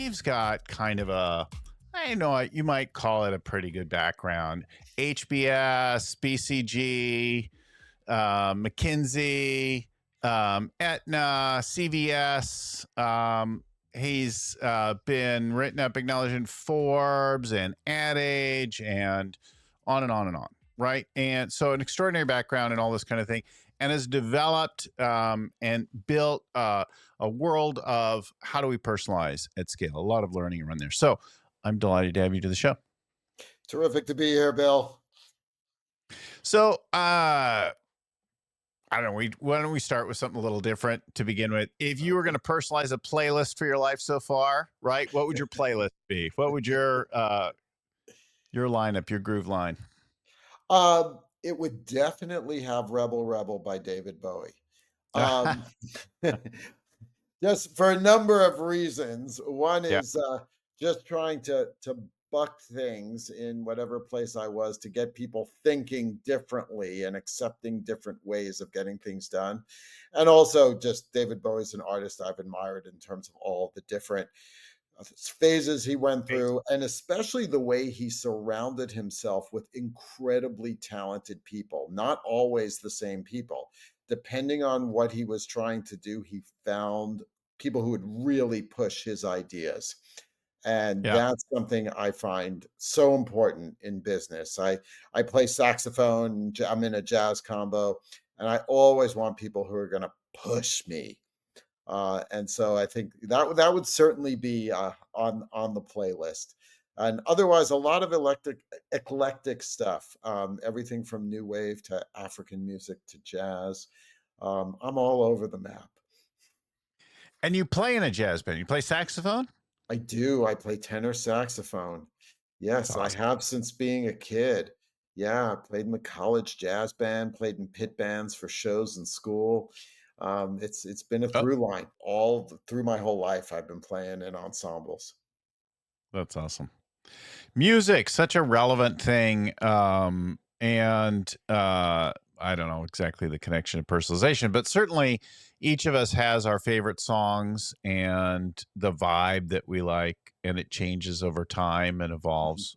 Dave's got kind of a, I know you might call it a pretty good background. HBS, BCG, McKinsey, Aetna, CVS. He's been written up, acknowledged in Forbes and Ad Age, and on and on and on. Right. And so, an extraordinary background and all this kind of thing, and has developed and built a world of how do we personalize at scale. A lot of learning around there. So, I'm delighted to have you to the show. Terrific to be here, Bill. So, I don't know. Why don't we start with something a little different to begin with? If you were going to personalize a playlist for your life so far, right? What would your playlist be? What would your lineup, your groove line? It would definitely have "Rebel Rebel" by David Bowie. Um, just for a number of reasons. One Yeah, is just trying to buck things in whatever place I was to get people thinking differently and accepting different ways of getting things done. And also, just David Bowie's an artist I've admired in terms of all the different phases he went through, and especially the way he surrounded himself with incredibly talented people, not always the same people. Depending on what he was trying to do, he found people who would really push his ideas. And yeah. that's something I find so important in business. I play saxophone, I'm in a jazz combo, and I always want people who are going to push me, and so I think that would certainly be on the playlist. And otherwise, a lot of eclectic stuff, everything from new wave to African music to jazz. I'm all over the map. And you play in a jazz band. You play saxophone? I do. I play tenor saxophone. That's Yes, I awesome. have since being a kid. Yeah, I played in the college jazz band, played in pit bands for shows in school. It's been a Oh, through line through my whole life. I've been playing in ensembles. that's awesome. Music, such a relevant thing. And I don't know exactly the connection to personalization, but certainly each of us has our favorite songs and the vibe that we like, and it changes over time and Mhm. evolves,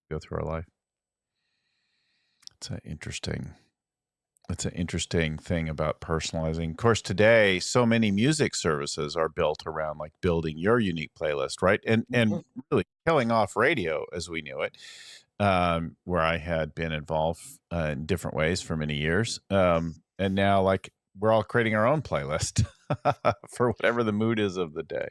go through our life. It's an interesting. That's an interesting thing about personalizing. Of course, today so many music services are built around like building your unique playlist, right? And Mhm. really killing off radio as we knew it, where I had been involved in different ways for many years, and now like we're all creating our own playlist for whatever the mood is of the day.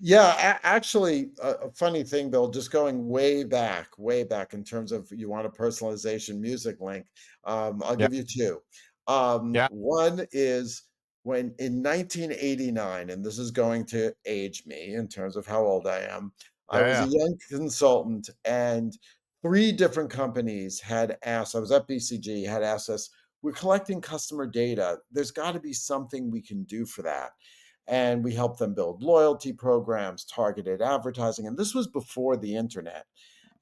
Yeah, actually, a funny thing, Bill, just going way back in terms of you want a personalization music link. I'll Yeah, give you two. yeah, One is when in 1989, and this is going to age me in terms of how old I am. I yeah, was a yeah. young consultant, and three different companies had asked. I was at BCG, had asked us, "We're collecting customer data. There's got to be something we can do for that." And we helped them build loyalty programs, targeted advertising. And this was before the internet.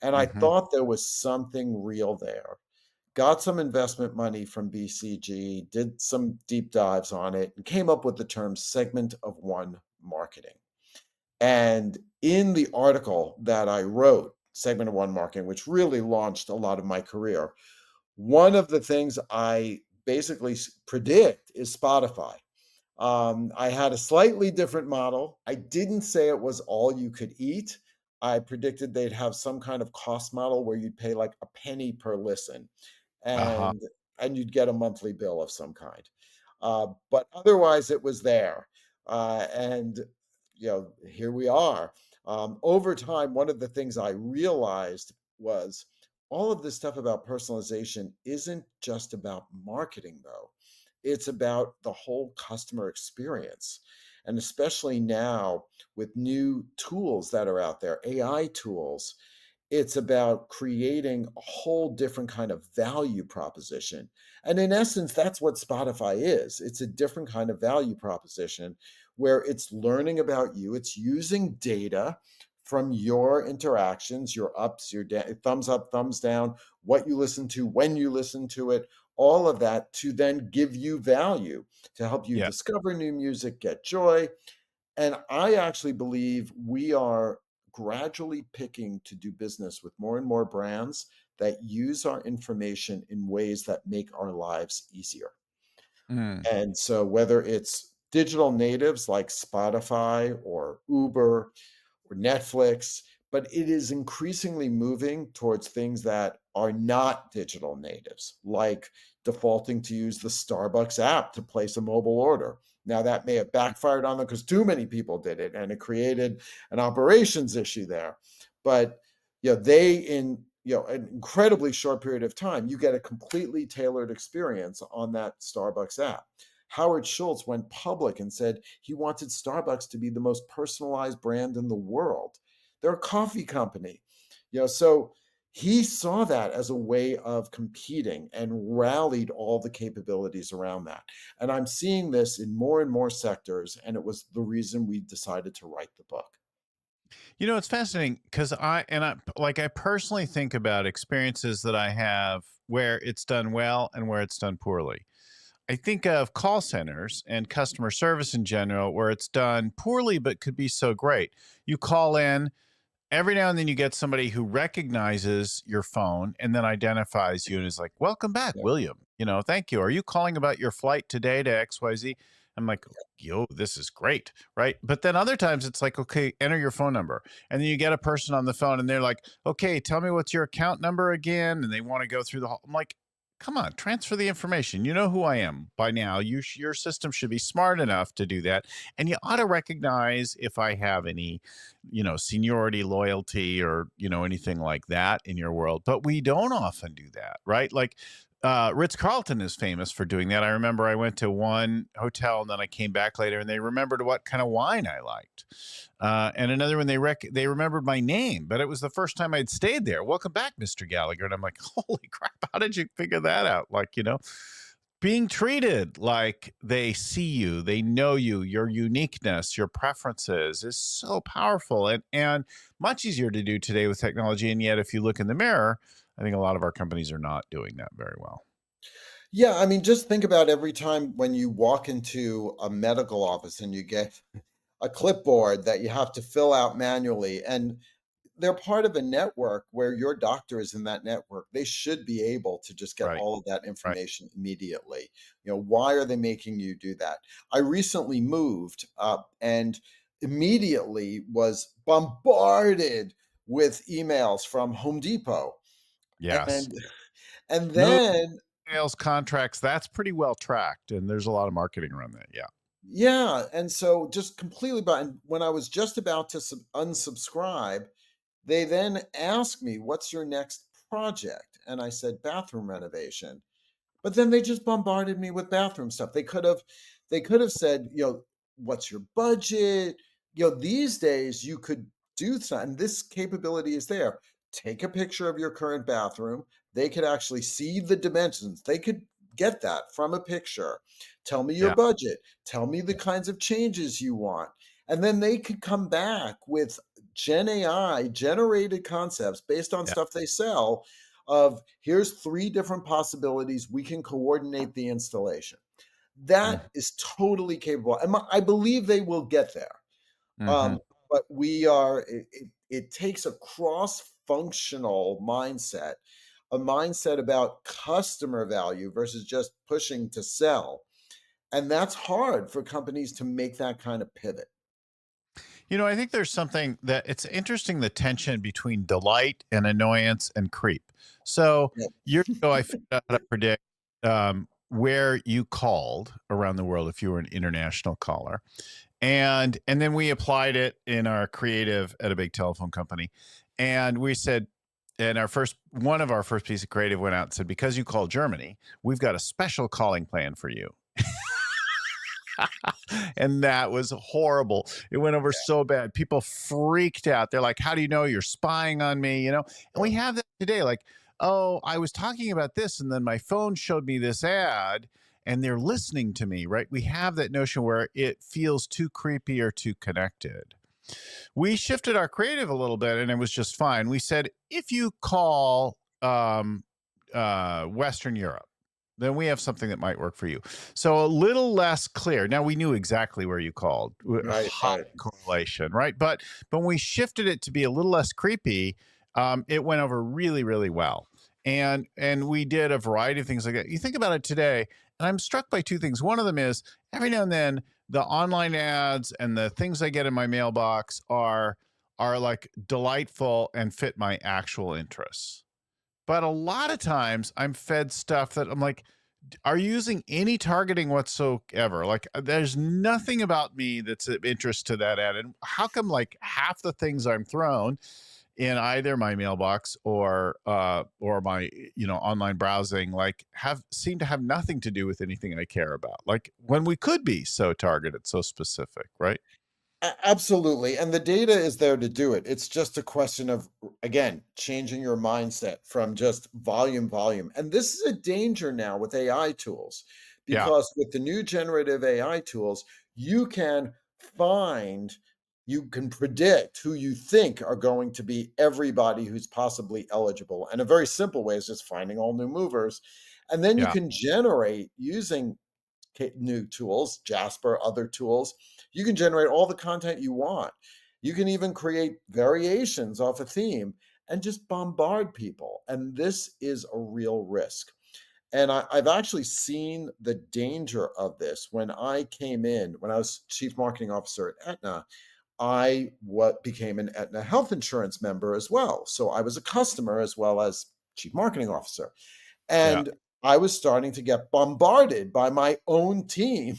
And I Hmm. thought there was something real there. Got some investment money from BCG, did some deep dives on it, and came up with the term segment of one marketing. And in the article that I wrote, Segment of One Marketing, which really launched a lot of my career, one of the things I basically predict is Spotify. I had a slightly different model. I didn't say it was all you could eat. I predicted they'd have some kind of cost model where you'd pay like a penny per listen, Uh-huh. and you'd get a monthly bill of some kind. But otherwise, it was there, and here we are. Over time, one of the things I realized was all of this stuff about personalization isn't just about marketing, though. It's about the whole customer experience. And especially now with new tools that are out there, AI tools, it's about creating a whole different kind of value proposition. And in essence, that's what Spotify is. It's a different kind of value proposition where it's learning about you, it's using data from your interactions, your ups, your thumbs up, thumbs down, what you listen to, when you listen to it, all of that to then give you value to help you Yeah. discover new music, get joy, And I actually believe we are gradually picking to do business with more and more brands that use our information in ways that make our lives easier. Mm. And so whether it's digital natives like Spotify or Uber or Netflix, but it is increasingly moving towards things that are not digital natives, like defaulting to use the Starbucks app to place a mobile order. Now, that may have backfired on them because too many people did it and it created an operations issue there. But they in an incredibly short period of time, you get a completely tailored experience on that Starbucks app. Howard Schultz went public and said he wanted Starbucks to be the most personalized brand in the world. They're a coffee company. So he saw that as a way of competing and rallied all the capabilities around that. And I'm seeing this in more and more sectors, and it was the reason we decided to write the book. It's fascinating because I personally think about experiences that I have where it's done well and where it's done poorly. I think of call centers and customer service in general where it's done poorly but could be so great. You call in, every now and then you get somebody who recognizes your phone and then identifies you and is like, "Welcome back, Yeah. William. Thank you. Are you calling about your flight today to XYZ?" I'm like, "Yo, this is great." Right. But then other times it's like, "Okay, enter your phone number." And then you get a person on the phone and they're like, "Okay, tell me what's your account number again." And they want to go through the whole, I'm like, come on, transfer the information. You know who I am by now. Your system should be smart enough to do that. And you ought to recognize if I have any seniority, loyalty, or, anything like that in your world. But we don't often do that, right? Like Ritz Carlton is famous for doing that. I remember I went to one hotel and then I came back later and they remembered what kind of wine I liked. And another one, they remembered my name, but it was the first time I'd stayed there. "Welcome back, Mr. Gallagher." And I'm like, holy crap, how did you figure that out? Like, being treated like they see you, they know you, your uniqueness, your preferences is so powerful and much easier to do today with technology. And yet, if you look in the mirror, I think a lot of our companies are not doing that very well. Yeah, I mean, just think about every time when you walk into a medical office and you get a clipboard that you have to fill out manually. And they're part of a network where your doctor is in that network. They should be able to just get Right. all of that Right. information immediately. Why are they making you do that? I recently moved and immediately was bombarded with emails from Home Depot. Yes. And and No then sales contracts. That's pretty well tracked. And there's a lot of marketing around that. Yeah. yeah, and so just completely and when I was just about to unsubscribe, they then asked me, "What's your next project?" And I said, "Bathroom renovation." But then they just bombarded me with bathroom stuff. They could have said, "What's your budget?" These days you could do something. This capability is there. Take a picture of your current bathroom. They could actually see the dimensions. They could get that from a picture. Tell me your Yeah. budget. Tell me the Yeah. kinds of changes you want. And then they could come back with Gen AI generated concepts based on Yeah. stuff they sell of here's three different possibilities. We can coordinate the installation. Mm. That is totally capable. And I believe they will get there. Mm-hmm. Um, but it takes a cross functional mindset, a mindset about customer value versus just pushing to sell. And that's hard for companies to make that kind of pivot. I think there's something that it's interesting, the tension between delight and annoyance and creep. So Yeah. years ago, I figured out how to predict where you called around the world if you were an international caller. And then we applied it in our creative at a big telephone company. And we said, and one of our first piece of creative went out and said, because you called Germany, we've got a special calling plan for you. And that was horrible. It went over so bad. People freaked out. They're like, "How do you know you're spying on me?" And we Yeah. have that today. Like, "Oh, I was talking about this, and then my phone showed me this ad, and they're listening to me." Right? We have that notion where it feels too creepy or too connected. We shifted our creative a little bit, and it was just fine. We said, if you call Western Europe, then we have something that might work for you. So a little less clear. Now we knew exactly where you called. Right, High right. correlation, right? But when we shifted it to be a little less creepy, it went over really, really well. And we did a variety of things like that. You think about it today, and I'm struck by two things. One of them is every now and then the online ads and the things I get in my mailbox are like delightful and fit my actual interests. But a lot of times I'm fed stuff that I'm like, are you using any targeting whatsoever? Like, there's nothing about me that's of interest to that ad. And how come like half the things I'm thrown in either my mailbox or my online browsing like have seem to have nothing to do with anything I care about. Like when we could be so targeted, so specific, right? Absolutely. And the data is there to do it. It's just a question of, again, changing your mindset from just volume. And this is a danger now with AI tools, Yeah, because with the new generative AI tools, you can find, you can predict who you think are going to be everybody who's possibly eligible. And a very simple way is just finding all new movers. And then you yeah, can generate using new tools, Jasper, other tools. You can generate all the content you want. You can even create variations off a theme and just bombard people. And this is a real risk. And I've actually seen the danger of this. When I came in, when I was chief marketing officer at Aetna, I what became an Aetna health insurance member as well. So I was a customer as well as chief marketing officer. yeah, And I was starting to get bombarded by my own team,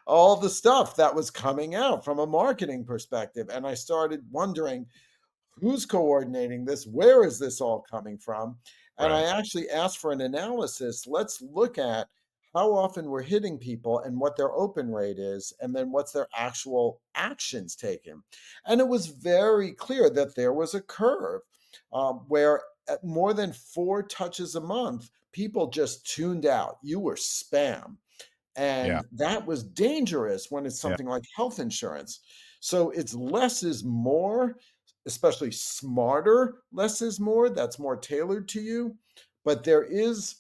all the stuff that was coming out from a marketing perspective. And I started wondering, who's coordinating this? Where is this all coming from? And I right. actually asked for an analysis. Let's look at how often we're hitting people and what their open rate is, and then what's their actual actions taken. And it was very clear that there was a curve where at more than 4 touches a month, people just tuned out. You were spam. Yeah, And that was dangerous when it's yeah, something like health insurance. So it's less is more, especially smarter, less is more. That's more tailored to you. But there is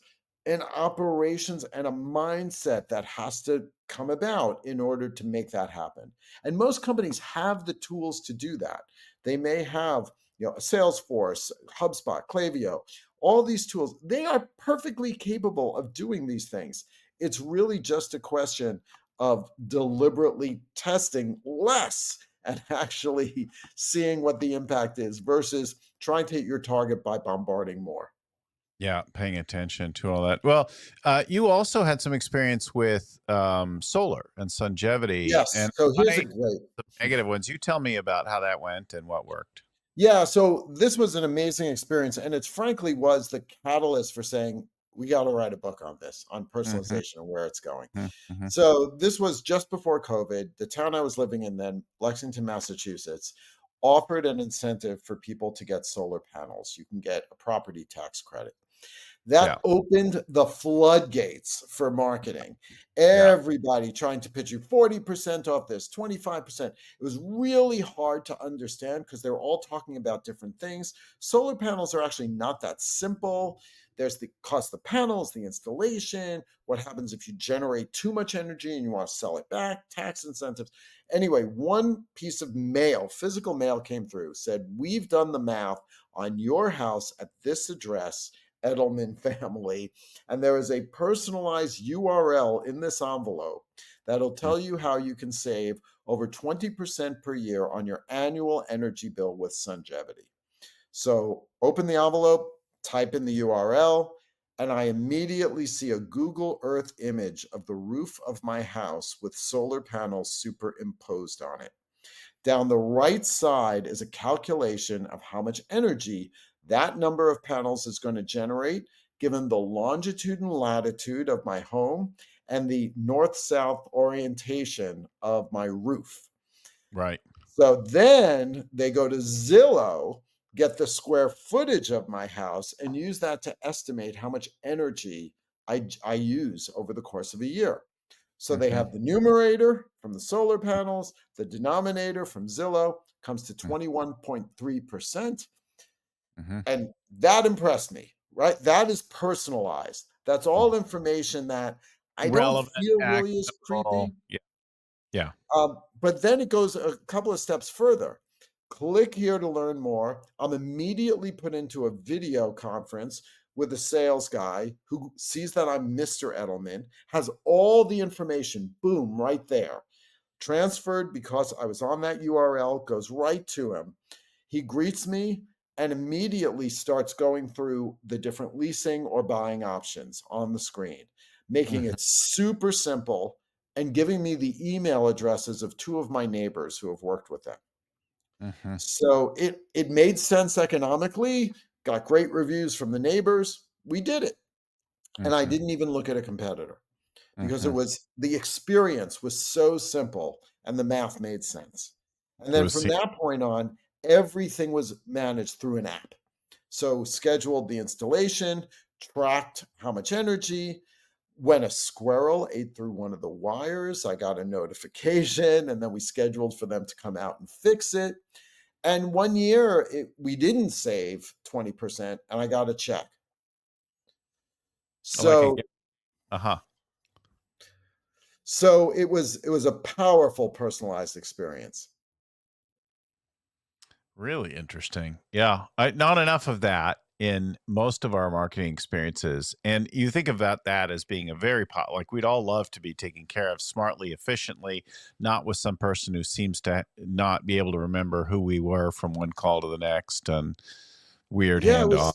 an operations and a mindset that has to come about in order to make that happen. And most companies have the tools to do that. They may have, a Salesforce, HubSpot, Klaviyo, all these tools. They are perfectly capable of doing these things. It's really just a question of deliberately testing less and actually seeing what the impact is versus trying to hit your target by bombarding more. yeah. Paying attention to all that. Well, you also had some experience with solar and Sungevity, Yes. and So here's I a great. the negative ones. You tell me about how that went and what worked. Yeah, so this was an amazing experience, and it's frankly was the catalyst for saying we got to write a book on this, on Hmm. personalization and where it's going. Hmm. So this was just before COVID. The town I was living in then, Lexington, Massachusetts, offered an incentive for people to get solar panels. You can get a property tax credit. Yeah, That opened the floodgates for marketing. yeah, Everybody trying to pitch you 40% off this, 25%. It was really hard to understand because they were all talking about different things. Solar panels are actually not that simple. There's the cost of the panels, the installation, what happens if you generate too much energy and you want to sell it back, tax incentives. Anyway, one piece of mail, physical mail came through, said, "We've done the math on your house at this address, Edelman family." And there is a personalized URL in this envelope that'll mm, tell you how you can save over 20% per year on your annual energy bill with Sungevity. So open the envelope, type in the URL, and I immediately see a Google Earth image of the roof of my house with solar panels superimposed on it. Down the right side is a calculation of how much energy that number of panels is going to generate, given the longitude and latitude of my home and the north south orientation of my roof. right. So then they go to Zillow, get the square footage of my house, and use that to estimate how much energy I use over the course of a year. So they Hmm. have the numerator from the solar panels, the denominator from Zillow comes to 21.3%. Hmm. And that impressed me, right? That is personalized. That's all information that I don't Relevant, feel really is actionable. creepy. Yeah. Yeah. But then it goes a couple of steps further. Click here to learn more. I'm immediately put into a video conference with a sales guy who sees that I'm Mr. Edelman, has all the information, boom, right there. Transferred because I was on that URL, goes right to him. He greets me and immediately starts going through the different leasing or buying options on the screen, making Mhm, it super simple and giving me the email addresses of two of my neighbors who have worked with them. mhm, So it made sense economically, got great reviews from the neighbors. We did it. And I mhm, didn't even look at a competitor because mhm. the experience was so simple and the math made sense. And It then was from see that point on, everything was managed through an app. So scheduled the installation, tracked how much energy. When a squirrel ate through one of the wires, I got a notification, and then we scheduled for them to come out and fix it. And 1 year, we didn't save 20%, and I got a check. like a So uh-huh. so it was a powerful personalized experience. Really interesting. Yeah, not enough of that in most of our marketing experiences, and you think of that as being a very like we'd all love to be taken care of smartly, efficiently, not with some person who seems to not be able to remember who we were from one call to the next and weird Yeah, handoff.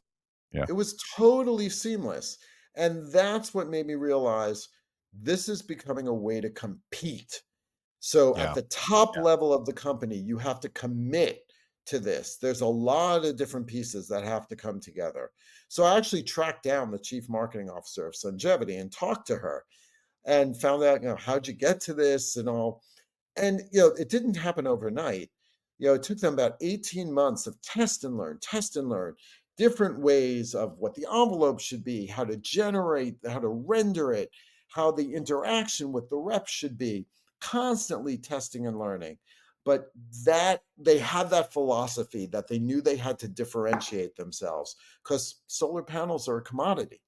Yeah, it was totally seamless, and that's what made me realize this is becoming a way to compete. So at yeah, the top yeah. level of the company, you have to commit to this. There's a lot of different pieces that have to come together. So I actually tracked down the chief marketing officer of Sungevity and talked to her and found out, how'd you get to this and all. And, it didn't happen overnight. It took them about 18 months of test and learn, different ways of what the envelope should be, how to generate, how to render it, how the interaction with the reps should be, constantly testing and learning. But that they had that philosophy that they knew they had to differentiate themselves because solar panels are a commodity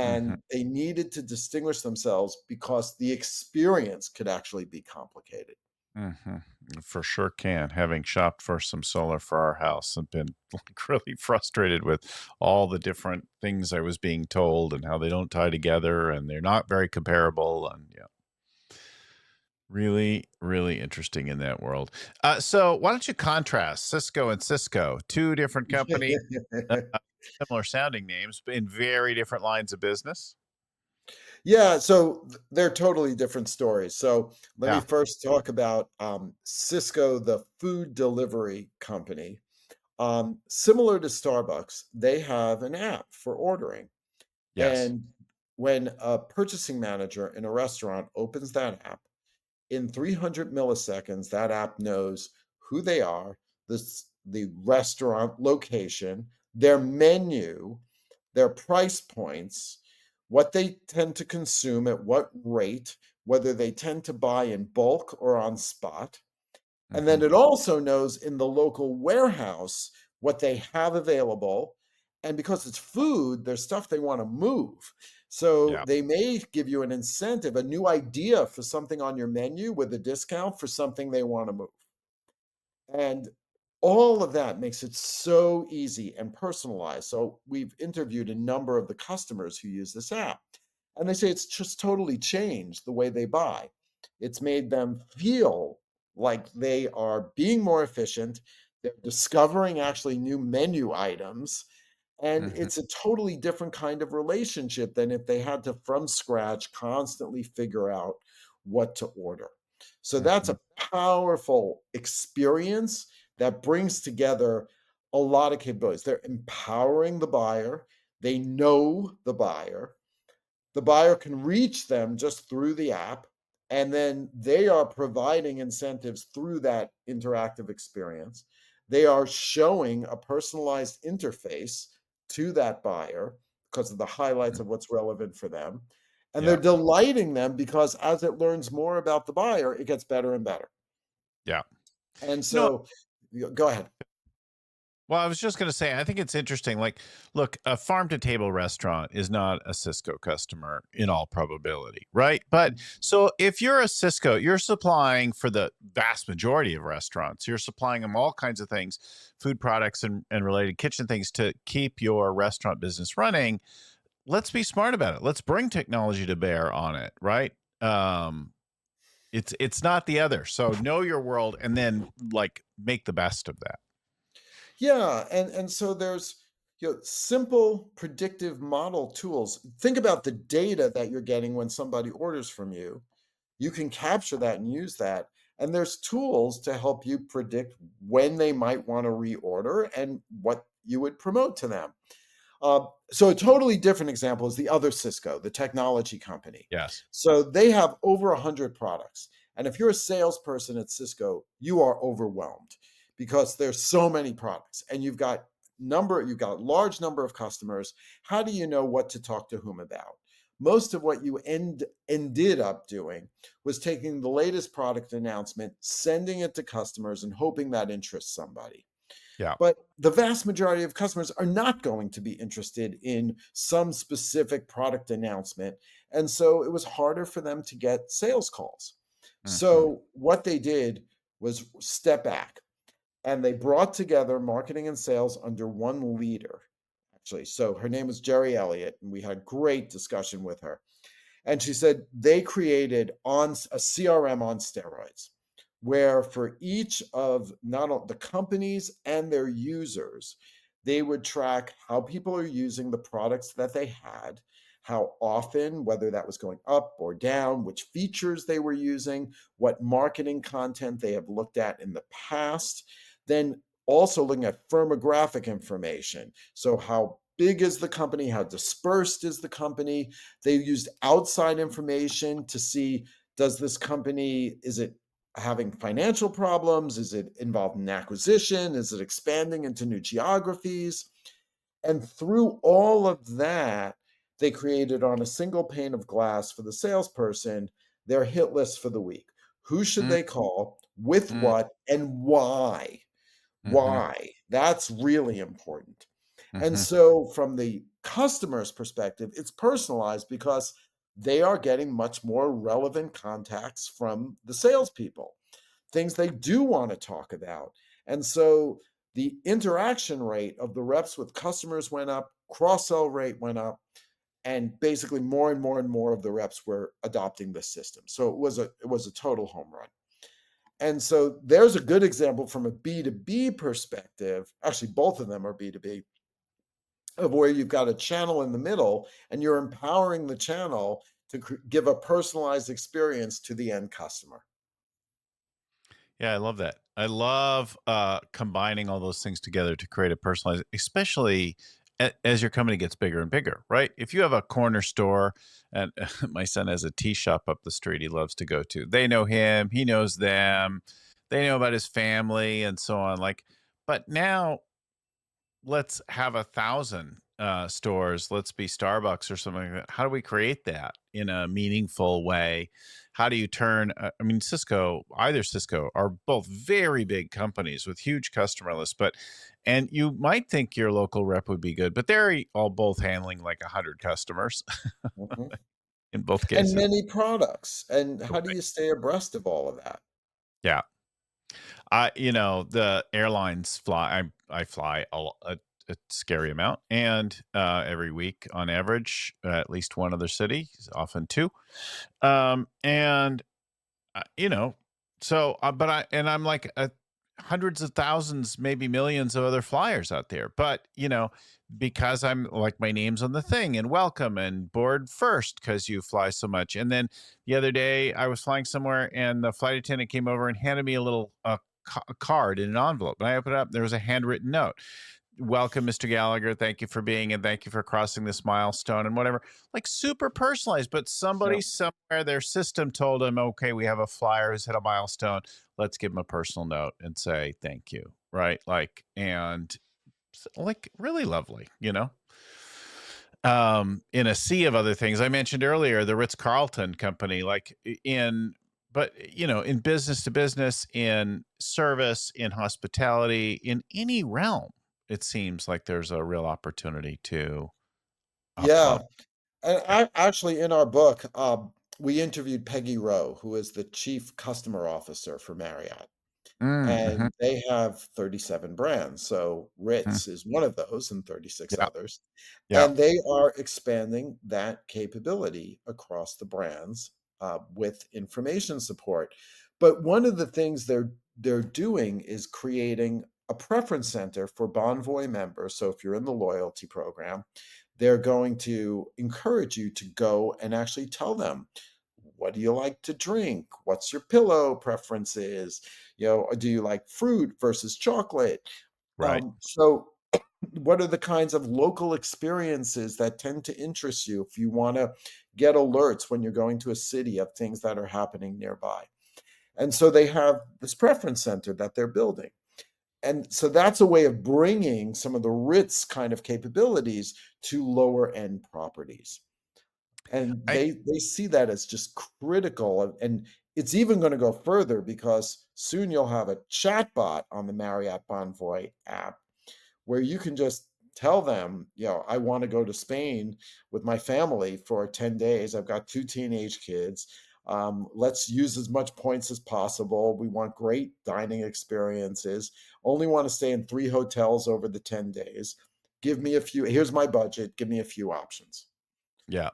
Mhm, and they needed to distinguish themselves because the experience could actually be complicated. mhm. For sure can. Having shopped for some solar for our house and been like really frustrated with all the different things I was being told and how they don't tie together and they're not very comparable. And yeah, really, really interesting in that world. So why don't you contrast Cisco and Cisco, two different companies, uh, similar sounding names, but in very different lines of business? Yeah, so they're totally different stories. So let me Yeah. first talk about Cisco, the food delivery company. Similar to Starbucks, they have an app for ordering. Yes. And when a purchasing manager in a restaurant opens that app, in 300 milliseconds, that app knows who they are, the restaurant location, their menu, their price points, what they tend to consume at what rate, whether they tend to buy in bulk or on spot. And then Hmm. it also knows in the local warehouse what they have available. And because it's food, there's stuff they want to move. So Yeah. they may give you an incentive, a new idea for something on your menu with a discount for something they want to move. And all of that makes it so easy and personalized. So we've interviewed a number of the customers who use this app, and they say it's just totally changed the way they buy. It's made them feel like they are being more efficient. They're discovering actually new menu items. And Hmm. it's a totally different kind of relationship than if they had to, from scratch, constantly figure out what to order. So that's Hmm. a powerful experience that brings together a lot of capabilities. They're empowering the buyer, they know the buyer can reach them just through the app, and then they are providing incentives through that interactive experience. They are showing a personalized interface to that buyer because of the highlights of what's relevant for them. And they're Yeah. delighting them because as it learns more about the buyer, it gets better and better. Yeah. And You know, so, go ahead. Well, I was just going to say, I think it's interesting. Like, look, a farm to table restaurant is not a Cisco customer in all probability, right? But so if you're a Cisco, you're supplying for the vast majority of restaurants, you're supplying them all kinds of things, food products and related kitchen things to keep your restaurant business running. Let's be smart about it. Let's bring technology to bear on it, right? Um, it's not the other. So know your world and then like make the best of that. Yeah, and so there's simple predictive model tools. Think about the data that you're getting when somebody orders from you. You can capture that and use that. And there's tools to help you predict when they might want to reorder and what you would promote to them. So a totally different example is the other Cisco, the technology company. Yes. So they have over 100 products. And if you're a salesperson at Cisco, you are overwhelmed because there's so many products and you've got a large number of customers. How do you know what to talk to whom about? Most of what you ended up doing was taking the latest product announcement, sending it to customers, and hoping that interests somebody. Yeah. But the vast majority of customers are not going to be interested in some specific product announcement. And so it was harder for them to get sales calls. Mhm. So what they did was step back and they brought together marketing and sales under one leader, actually. So her name was Jerry Elliott, and we had great discussion with her. And she said they created on a CRM on steroids, where for each of not only the companies and their users, they would track how people are using the products that they had, how often, whether that was going up or down, which features they were using, what marketing content they have looked at in the past, then also looking at firmographic information. So, how big is the company? How dispersed is the company? They used outside information to see, does this company, is it having financial problems? Is it involved in acquisition? Is it expanding into new geographies? And through all of that, they created on a single pane of glass for the salesperson their hit list for the week. Who should Mm, they call, with mm, what, and why? mhm, Why? That's really important. And mhm. so, from the customer's perspective, it's personalized because they are getting much more relevant contacts from the salespeople, things they do want to talk about. And so, the interaction rate of the reps with customers went up, cross sell rate went up, and basically more and more and more of the reps were adopting the system. So it was a total home run. And so there's a good example from a B2B perspective. Actually, both of them are B2B, of where you've got a channel in the middle and you're empowering the channel to give a personalized experience to the end customer. Yeah, I love that. I love combining all those things together to create a personalized, especially as your company gets bigger and bigger, right? If you have a corner store, and my son has a tea shop up the street he loves to go to. They know him, he knows them, they know about his family, and so on. Like, but now let's have 1,000 stores. Let's be Starbucks or something like that. How do we create that in a meaningful way? How do you turn? I mean, Cisco, either Cisco, are both very big companies with huge customer lists, but and you might think your local rep would be good, but they're all both handling like 100 customers Mhm. in both And cases. many products. And how do Right. you stay abreast of all of that? Yeah. The airlines fly. I fly a scary amount, and every week on average, at least one other city, often two. And uh, you know, but I'm like hundreds of thousands, maybe millions of other flyers out there. But because I'm like my name's on the thing and welcome and board first because you fly so much. And then the other day I was flying somewhere and the flight attendant came over and handed me a little card in an envelope. And I opened it up. There was a handwritten note. Welcome, Mr. Gallagher. Thank you for being and thank you for crossing this milestone and whatever. Like super personalized, but Yeah. somebody somewhere, their system told him, okay, we have a flyer who's hit a milestone. Let's give him a personal note and say thank you. Right. Like, and like really lovely. In a sea of other things. I mentioned earlier the Ritz-Carlton company, like in business to business, in service, in hospitality, in any realm. it seems like there's a real opportunity to up Yeah. level. And actually, in our book, we interviewed Peggy Rowe, who is the chief customer officer for Marriott. Mm-hmm. And they have 37 brands. So Ritz is one of those and 36 Yeah. others. Yeah. And they are expanding that capability across the brands with information support. But one of the things they're doing is creating a preference center for Bonvoy members. So if you're in the loyalty program, they're going to encourage you to go and actually tell them, what do you like to drink? What's your pillow preferences? Do you like fruit versus chocolate? Right. So what are the kinds of local experiences that tend to interest you if you want to get alerts when you're going to a city of things that are happening nearby? And so they have this preference center that they're building. And so that's a way of bringing some of the Ritz kind of capabilities to lower end properties. And I they see that as just critical, and it's even gonna go further because soon you'll have a chatbot on the Marriott Bonvoy app where you can just tell them, "I wanna go to Spain with my family for 10 days. I've got 2 teenage kids. Let's use as much points as possible. We want great dining experiences. Only wanna stay in 3 hotels over the 10 days. Give me a few here's my budget. Give me a few options." yeah.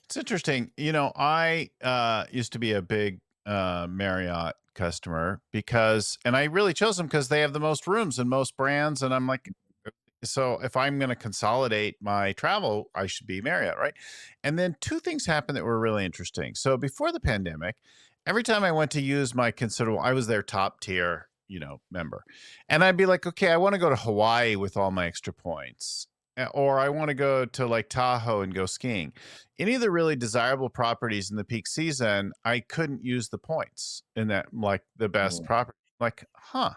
It's interesting. I used to be a big Marriott customer because, and I really chose them because they have the most rooms and most brands. And I'm like, so if I'm going to consolidate my travel, I should be Marriott, right? And then two things happened that were really interesting. So before the pandemic, every time I went to use my considerable, I was their top tier, member. And I'd be like, okay, I want to go to Hawaii with all my extra points. Or I want to go to like Tahoe and go skiing. Any of the really desirable properties in the peak season, I couldn't use the points in that, like the best Mhm. property. Like, huh,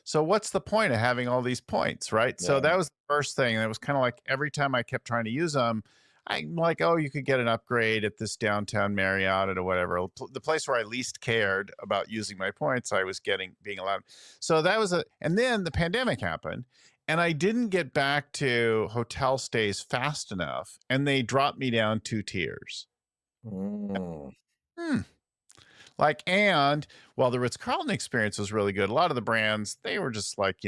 so what's the point of having all these points, right? So Yeah. that was the first thing. And it was kind of like every time I kept trying to use them, I'm like, oh, you could get an upgrade at this downtown Marriott or whatever. The place where I least cared about using my points, I was being allowed. So that was and then the pandemic happened and I didn't get back to hotel stays fast enough. And they dropped me down 2 tiers. Mm. Hmm. Like, and while the Ritz-Carlton experience was really good, a lot of the brands, they were just like,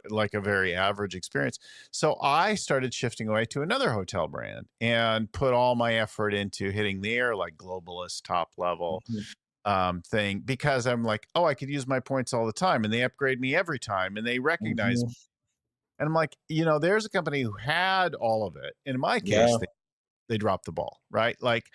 like a very average experience. So I started shifting away to another hotel brand and put all my effort into hitting their like globalist top level Mhm. thing because I'm like, oh, I could use my points all the time and they upgrade me every time and they recognize. Mhm. And I'm like, there's a company who had all of it. In my case, Yeah. they dropped the ball, right? Like,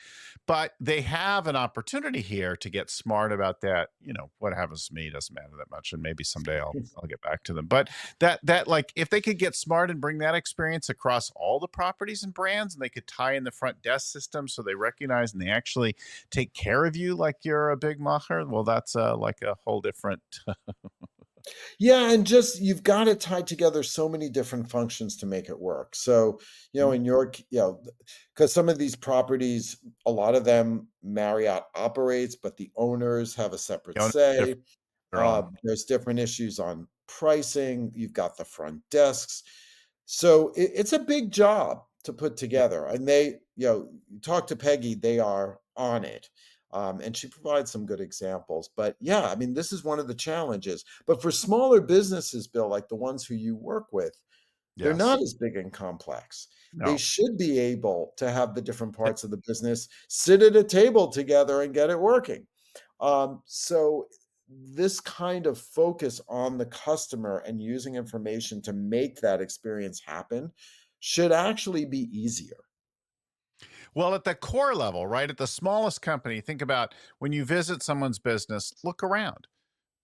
but they have an opportunity here to get smart about that. What happens to me doesn't matter that much, and maybe someday I'll get back to them. But that like if they could get smart and bring that experience across all the properties and brands, and they could tie in the front desk system so they recognize and they actually take care of you like you're a big macher. Well, that's like a whole different. Yeah, and just you've got to tie together so many different functions to make it work. So, in your, because some of these properties, a lot of them Marriott operates, but the owners have a separate say. Different their own. There's different issues on pricing. You've got the front desks. So it's a big job to put together. And you talk to Peggy, they are on it. And she provides some good examples. But yeah, I mean, this is one of the challenges. But for smaller businesses, Bill, like the ones who you work with, they're Yes. not as big and complex. They No. should be able to have the different parts of the business sit at a table together and get it working. So this kind of focus on the customer and using information to make that experience happen should actually be easier. Well, at the core level, right? At the smallest company, think about when you visit someone's business, look around.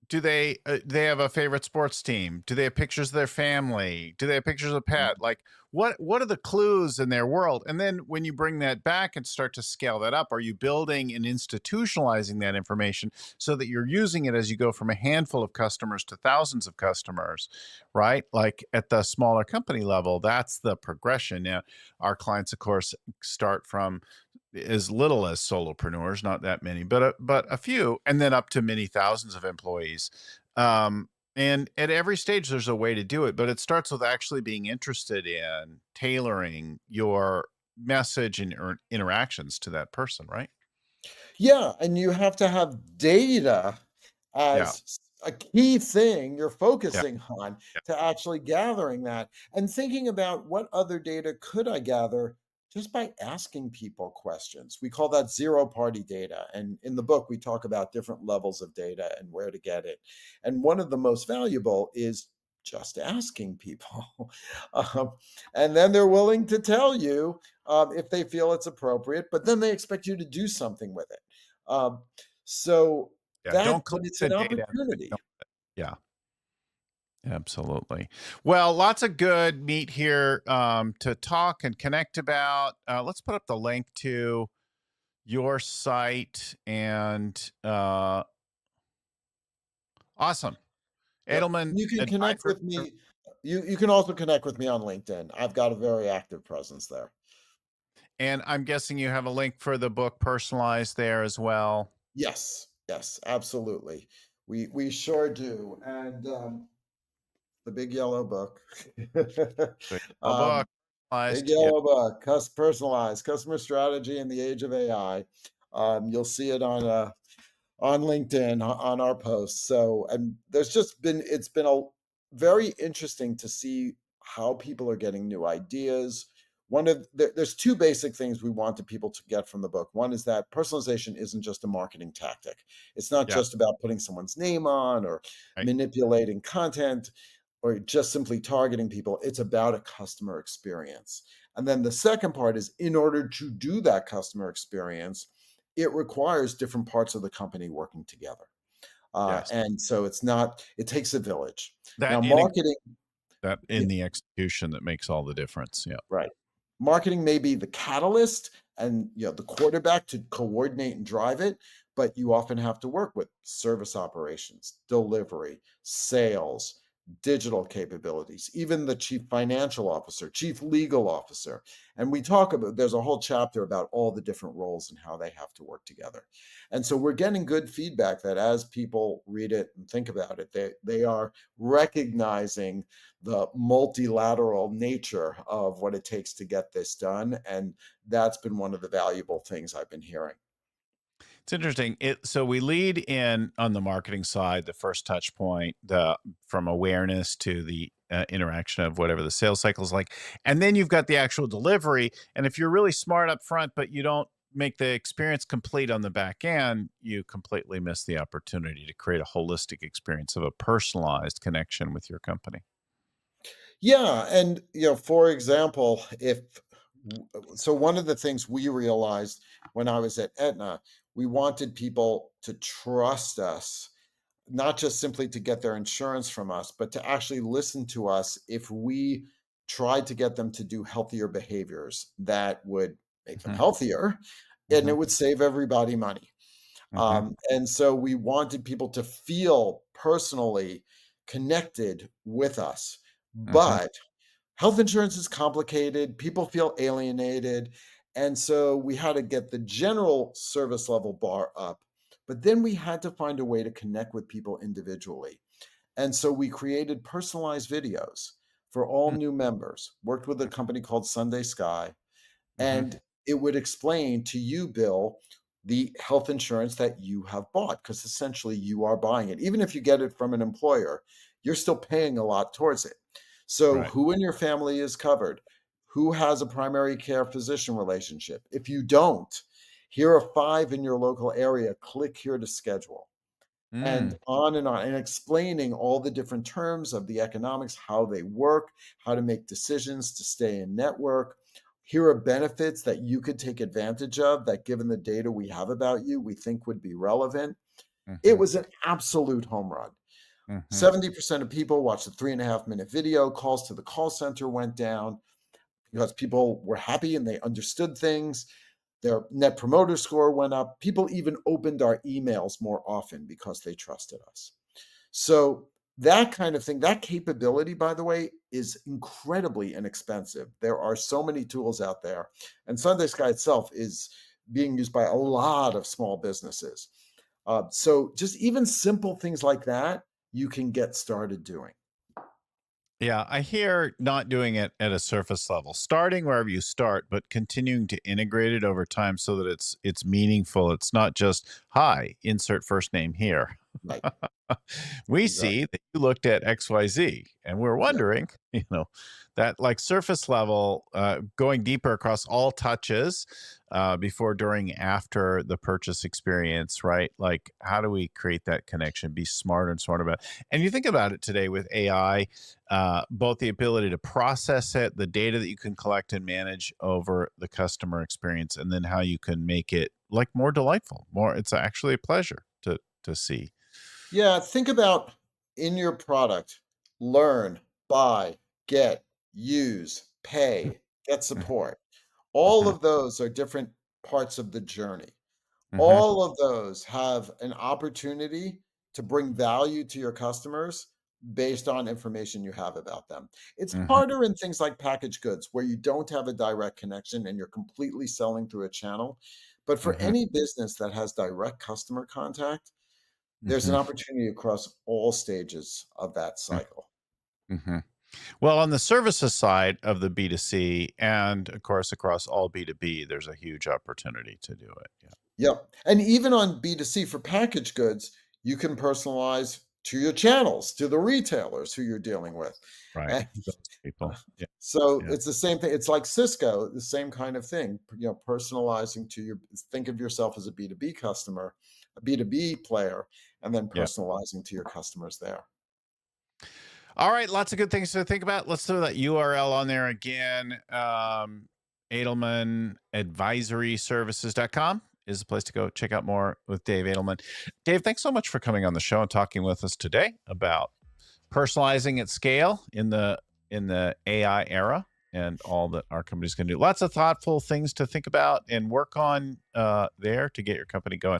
Do they have a favorite sports team? Do they have pictures of their family? Do they have pictures of pet? Like what are the clues in their world? And then when you bring that back and start to scale that up, are you building and institutionalizing that information so that you're using it as you go from a handful of customers to thousands of customers, right? Like at the smaller company level, that's the progression. Now, our clients, of course, start from as little as solopreneurs, not that many, but a few, and then up to many thousands of employees. And at every stage, there's a way to do it, but it starts with actually being interested in tailoring your message and interactions to that person, right? Yeah, and you have to have data Yeah. as a key thing you're Yeah. focusing on Yeah. to actually gathering that and thinking about what other data could I gather just by asking people questions. We call that zero party data. And in the book, we talk about different levels of data and where to get it. And one of the most valuable is just asking people. um, and then they're willing to tell you if they feel it's appropriate, but then they expect you to do something with it. Um, so Yeah. Don't that, but collect it's the an data. opportunity. Don't- Yeah. Absolutely. Well, lots of good meat here to talk and connect about. Let's put up the link to your site and awesome. Yep. Edelman You can connect Advisor. with me. You can also connect with me on LinkedIn. I've got a very active presence there. And I'm guessing you have a link for the book Personalized there as well. Yes, yes, absolutely. We sure do. And the big yellow book. Big yellow um, book. Big Personalized. Yeah. yellow book, personalized customer strategy in the age of AI. You'll see it on LinkedIn on our posts. So, and there's just been it's been a very interesting to see how people are getting new ideas. There's two basic things we wanted people to get from the book. One is that personalization isn't just a marketing tactic. It's not Yeah. just about putting someone's name on or Right. manipulating content or just simply targeting people. It's about a customer experience. And then the second part is in order to do that customer experience, it requires different parts of the company working together. Yes. And so it takes a village. Now, That in marketing, that yeah, in the execution that makes all the difference. Yeah. right. Marketing may be the catalyst and the quarterback to coordinate and drive it, but you often have to work with service operations, delivery, sales, digital capabilities, even the chief financial officer, chief legal officer. And there's a whole chapter about all the different roles and how they have to work together. And so we're getting good feedback that as people read it and think about it, they are recognizing the multilateral nature of what it takes to get this done. And that's been one of the valuable things I've been hearing. It's interesting. So we lead in on the marketing side, the first touch point, the from awareness to the interaction of whatever the sales cycle is like, and then you've got the actual delivery. And if you're really smart up front, but you don't make the experience complete on the back end, you completely miss the opportunity to create a holistic experience of a personalized connection with your company. Yeah, and for example, if so one of the things we realized when I was at Aetna, we wanted people to trust us, not just simply to get their insurance from us, but to actually listen to us if we tried to get them to do healthier behaviors that would make them Hmm. healthier and Hmm. it would save everybody money. Hmm. And so we wanted people to feel personally connected with us. Hmm. But health insurance is complicated, people feel alienated. And so we had to get the general service level bar up. But then we had to find a way to connect with people individually. And so we created personalized videos for all new members, worked with a company called Sunday Sky, Hmm. and it would explain to you, Bill, the health insurance that you have bought, because essentially you are buying it. Even if you get it from an employer, you're still paying a lot towards it. So, Right. who in your family is covered? Who has a primary care physician relationship? If you don't, here are five in your local area. Click here to schedule Mm. and on, and explaining all the different terms of the economics, how they work, how to make decisions to stay in network. Here are benefits that you could take advantage of that, given the data we have about you, we think would be relevant. It Hmm. was an absolute home run. Hmm. 70% of people watched a 3.5 minute video. Calls to the call center went down because people were happy and they understood things. Their net promoter score went up. People even opened our emails more often because they trusted us. So that kind of thing, that capability, by the way, is incredibly inexpensive. There are so many tools out there, and Sunday Sky itself is being used by a lot of small businesses. So just even simple things like that, you can get started doing. Yeah, I hear not doing it at a surface level, starting wherever you start, but continuing to integrate it over time so that it's meaningful. It's not just, hi, insert first name here. Right. We Exactly. see that you looked at XYZ and we're Yeah. wondering, that like surface level, going deeper across all touches, before, during, after the purchase experience, right? Like, how do we create that connection, be smarter and smarter about it? And you think about it today with AI, both the ability to process it, the data that you can collect and manage over the customer experience, and then how you can make it like more delightful, more, it's actually a pleasure to see. Yeah, think about in your product, learn, buy, get, use, pay, get Mhm, support. All mhm, of those are different parts of the journey. mhm, All of those have an opportunity to bring value to your customers based on information you have about them. It's mhm, harder in things like packaged goods where you don't have a direct connection and you're completely selling through a channel. But for mhm, any business that has direct customer contact, there's an mhm, opportunity across all stages of that mm, cycle. mhm. Well, on the services side of the B2C, and of course across all B2B, there's a huge opportunity to do it. Yeah. Yep. And even on B2C for packaged goods, you can personalize to your channels, to the retailers who you're dealing with. Right. And Those people. Yeah. so Yeah. it's the same thing. It's like Cisco, the same kind of thing, personalizing to your, think of yourself as a B2B customer, a B2B player, and then Yeah. personalizing to your customers there. All right, lots of good things to think about. Let's throw that URL on there again. Edelman Advisory Services.com is the place to go check out more with Dave Edelman. Dave, thanks so much for coming on the show and talking with us today about personalizing at scale in the AI era and all that our companies can do. Lots of thoughtful things to think about and work on there to get your company going.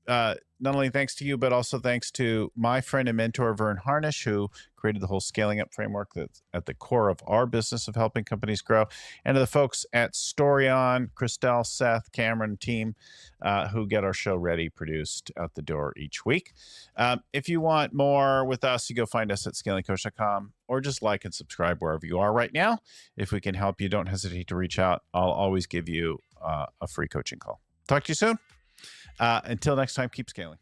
Uh, not only thanks to you, but also thanks to my friend and mentor, Vern Harnish, who created the whole scaling up framework that's at the core of our business of helping companies grow, and to the folks at Storion, Christelle, Seth, Cameron, team, who get our show ready, produced out the door each week. If you want more with us, you go find us at scalingcoach.com or just like and subscribe wherever you are right now. If we can help you, don't hesitate to reach out. I'll always give you a free coaching call. Talk to you soon. Until next time, keep scaling.